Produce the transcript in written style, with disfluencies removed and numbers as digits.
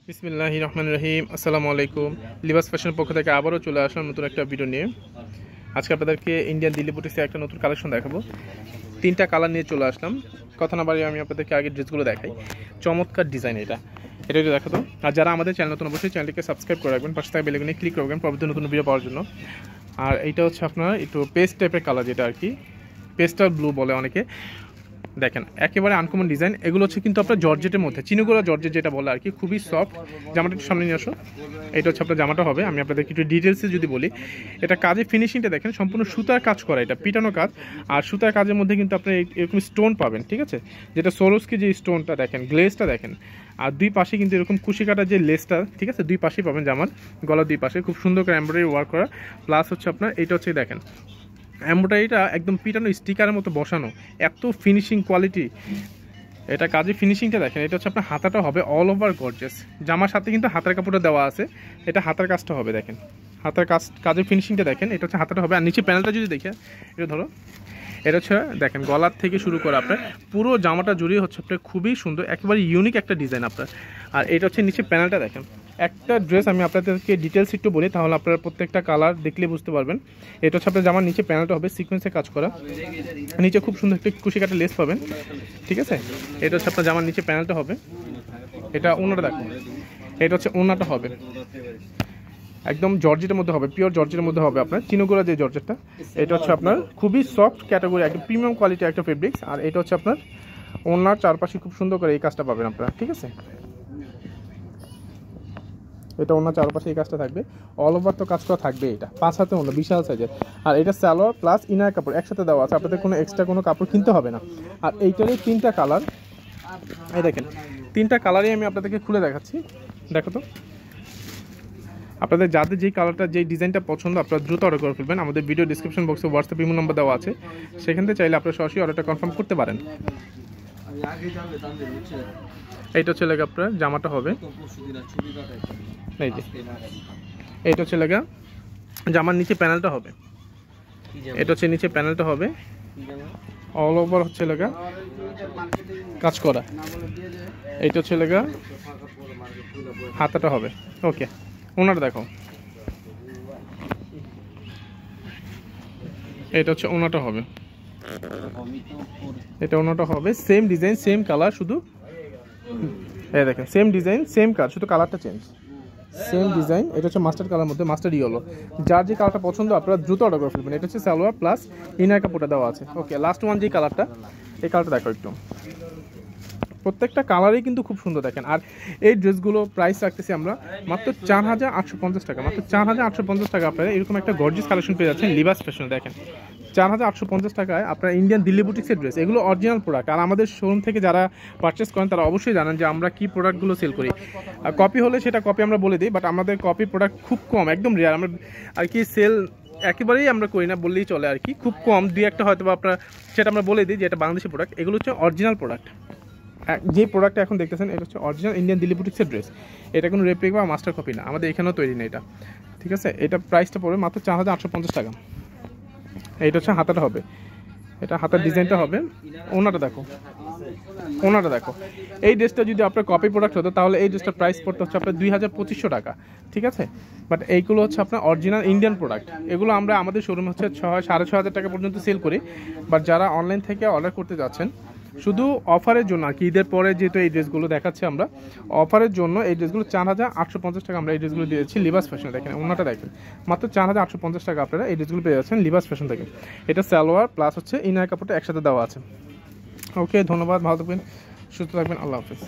বিসমিল্লাহির রহমানির রহিম। আসসালামু আলাইকুম। লিবাস ফ্যাশনের পক্ষ থেকে আবারও চলে আসলাম নতুন একটা ভিডিও নিয়ে। আজকে আপনাদেরকে ইন্ডিয়ান দিল্লি বুটিক্সে একটা নতুন কালেকশন দেখাবো। তিনটা কালার নিয়ে চলে আসলাম। কথা না বাড়িয়ে আমি আপনাদেরকে আগের ড্রেসগুলো দেখাই। চমৎকার ডিজাইন এটা একটু দেখাতো। আর যারা আমাদের চ্যানেল নতুন অবশ্যই চ্যানেলটিকে সাবস্ক্রাইব করে রাখবেন, পাশে থাকা বেল আইকনে ক্লিক করবেন পরবর্তী নতুন ভিডিও পাওয়ার জন্য। আর এইটা হচ্ছে আপনার একটু পেস্ট টাইপের কালার, যেটা আর কি পেস্টাল ব্লু বলে অনেকে। দেখেন একেবারে আনকমন ডিজাইন। এগুলো হচ্ছে কিন্তু আপনার জর্জেটের মধ্যে, চিনুগোলা জর্জেট যেটা বলে আর কি, খুবই সফট। জামাটা একটু সামনে নিয়ে আসো। এটা হচ্ছে আপনার জামাটা হবে। আমি আপনাদেরকে একটু ডিটেলসে যদি বলি, এটা কাজের ফিনিশিংটা দেখেন, সম্পূর্ণ সুতার কাজ করা, এটা পিটানো কাজ। আর সুতার কাজের মধ্যে কিন্তু আপনার এরকম স্টোন পাবেন, ঠিক আছে, যেটা সোরোস্কি যে স্টোনটা দেখেন, গ্লেজটা দেখেন। আর দুই পাশে কিন্তু এরকম কুশি কাটা যে লেসটা, ঠিক আছে, দুই পাশেই পাবেন জামার গলার দুই পাশে খুব সুন্দর করে এমব্রয়ডারি ওয়ার্ক করা। প্লাস হচ্ছে আপনার এইটা হচ্ছে দেখেন এমব্রয়ডারিটা একদম পিটানো স্টিকারের মতো বসানো, এত ফিনিশিং কোয়ালিটি। এটা কাজে ফিনিশিংটা দেখেন। এটা হচ্ছে আপনার হাতাটা হবে অল ওভার গর্জিয়াস। জামার সাথে কিন্তু হাতের কাপড়টা দেওয়া আছে, এটা হাতের কাজটা হবে দেখেন, হাতের কাজের ফিনিশিংটা দেখেন। এটা হচ্ছে হাতাটা হবে। আর নিচে প্যানেলটা যদি দেখে, এটা ধরো, এটা হচ্ছে দেখেন গলার থেকে শুরু করে আপনার পুরো জামাটা জুড়ে হচ্ছে আপনার খুবই সুন্দর, একেবারে ইউনিক একটা ডিজাইন আপনার। আর এটা হচ্ছে নিচে প্যানেলটা দেখেন। একটা ড্রেস আমি আপনাদেরকে ডিটেলস একটু বলি, তাহলে আপনারা প্রত্যেকটা কালার দেখলে বুঝতে পারবেন। এটা হচ্ছে আপনার জামার নিচে প্যানেলটা হবে সিকোয়েন্সে কাজ করা, নিচে খুব সুন্দর একটা কুশি কাটা লেস পাবেন, ঠিক আছে। এটা হচ্ছে আপনার জামার নিচে প্যানেলটা হবে। এটা ওনাটা দেখো, এটা হচ্ছে ওনাটা হবে একদম জর্জেটের মধ্যে হবে, পিওর জর্জেটের মধ্যে হবে আপনার চিনোগোলা যে জর্জেটটা। এটা হচ্ছে আপনার খুবই সফট ক্যাটাগরি, একদম প্রিমিয়াম কোয়ালিটির একটা ফেব্রিক্স। আর এটা হচ্ছে আপনার ওনার চারপাশে খুব সুন্দর করে এই কাজটা পাবেন আপনারা, ঠিক আছে। এটা ওনার চারপাশে এই কাজটা থাকবে, অল ওভার তো কাজ করা থাকবে। এটা 5 হাতে ওনা, বিশাল সাইজের। আর এটা সালোয়ার প্লাস ইনার কাপড় একসাথে দেওয়া আছে, আপনাদের কোনো এক্সট্রা কোনো কাপড় কিনতে হবে না। আর এইটারই তিনটা কালার, এই দেখেন তিনটা কালারই আমি আপনাদেরকে খুলে দেখাচ্ছি। দেখো তো, আপনাদের যাদের যেই কালারটা যেই ডিজাইনটা পছন্দ আপনারা দ্রুত অর্ডার করে ফেলবেন। আমাদের ভিডিও ডিসক্রিপশন বক্সে হোয়াটসঅ্যাপ ইমো নাম্বার দেওয়া আছে, সেখান থেকে চাইলে আপনারা সরাসরি অর্ডারটা কনফার্ম করতে পারেন। এইটা হচ্ছে লেগা আপনার জামাটা হবে, এই যে এইটা হচ্ছে লেগা জামার নিচে প্যানেলটা হবে। এটা হচ্ছে নিচে প্যানেলটা হবে অল ওভার হচ্ছে লেগা কাজ করা। এইটা হচ্ছে লেগা হাতাটা হবে। ওকে, ওনাটা দেখো, এটা হচ্ছে ওনাটা হবে, এটা ওনাটা হবে সেম ডিজাইন সেম কালার, শুধু এই দেখেন সেম ডিজাইন সেম কালার, শুধু কালারটা চেঞ্জ, সেম ডিজাইন। এটা হচ্ছে মাস্টার্ড কালার মধ্যে, মাস্টার্ড ইয়েলো। যার যে কালারটা পছন্দ আপনারা দ্রুত অর্ডার করে ফেলবেন। এটা হচ্ছে সালোয়ার প্লাস ইনার কাপড়টা দেওয়া আছে। ওকে, লাস্ট ওয়ান যে কালারটা, এই কালারটা দেখো একটু, প্রত্যেকটা কালারই কিন্তু খুব সুন্দর দেখেন। আর এই ড্রেসগুলো প্রাইস রাখতেছি আমরা মাত্র 4850 টাকা, মাত্র 4850 টাকা আপনারা এরকম একটা গর্জিয়াস কালেকশন পেয়ে যাচ্ছেন লিবাস ফ্যাশনে। দেখেন 4850 টাকায় আপনারা ইন্ডিয়ান দিল্লি বুটিক্সের ড্রেস, এগুলো অরিজিনাল প্রোডাক্ট। আর আমাদের শোরুম থেকে যারা পারচেস করেন তারা অবশ্যই জানেন যে আমরা কি প্রোডাক্টগুলো সেল করি। কপি হলে সেটা কপি আমরা বলে দিই, বাট আমাদের কপি প্রোডাক্ট খুব কম, একদম রেয়ার। আমরা আর কি সেল একেবারেই আমরা করি না বললেই চলে আর কি, খুব কম, দুই একটা হয়তো বা আপনার সেটা আমরা বলে দিই যে এটা বাংলাদেশি প্রোডাক্ট। এগুলো হচ্ছে অরিজিনাল প্রোডাক্ট। যে প্রোডাক্টটা এখন দেখতেছেন এটা হচ্ছে অরিজিনাল ইন্ডিয়ান দিল্লি বুটিক্সের ড্রেস, এটা কোনো রেপ্লিকা বা মাস্টার কপি না, আমাদের এখানেও তৈরি না এটা, ঠিক আছে। এটা প্রাইসটা পড়বে মাত্র 4850 টাকা। এইটা হচ্ছে হাতাটা হবে, এটা হাতার ডিজাইনটা হবে। ওনাটা দেখো, ওনাটা দেখো। এই ড্রেসটা যদি আপনার কপি প্রোডাক্ট হতো তাহলে এই ড্রেসটার প্রাইস পড়তে হচ্ছে আপনার 2250 টাকা, ঠিক আছে। বাট এইগুলো হচ্ছে আপনার অরিজিনাল ইন্ডিয়ান প্রোডাক্ট। এগুলো আমরা আমাদের শোরুমে হচ্ছে 6,500 টাকা পর্যন্ত সেল করি। বাট যারা অনলাইন থেকে অর্ডার করতে যাচ্ছেন শুধু অফারের জন্য আর কি, ঈদের পরে যেহেতু এই ড্রেসগুলো দেখাচ্ছি আমরা অফারের জন্য, এই ড্রেসগুলো 4850 টাকা আমরা এই ড্রেসগুলো দিয়েছি লিবাস ফ্যাশন। দেখেন ওনাটা দেখেন, মাত্র 4850 টাকা আপনারা এই ড্রেসগুলো পেয়ে যাচ্ছেন লিবাস ফ্যাশন থেকে। এটা সালোয়ার প্লাস হচ্ছে ইনার কাপড়টা একসাথে দেওয়া আছে। ওকে, ধন্যবাদ, ভালো থাকবেন, সুস্থ থাকবেন, আল্লাহ হাফিজ।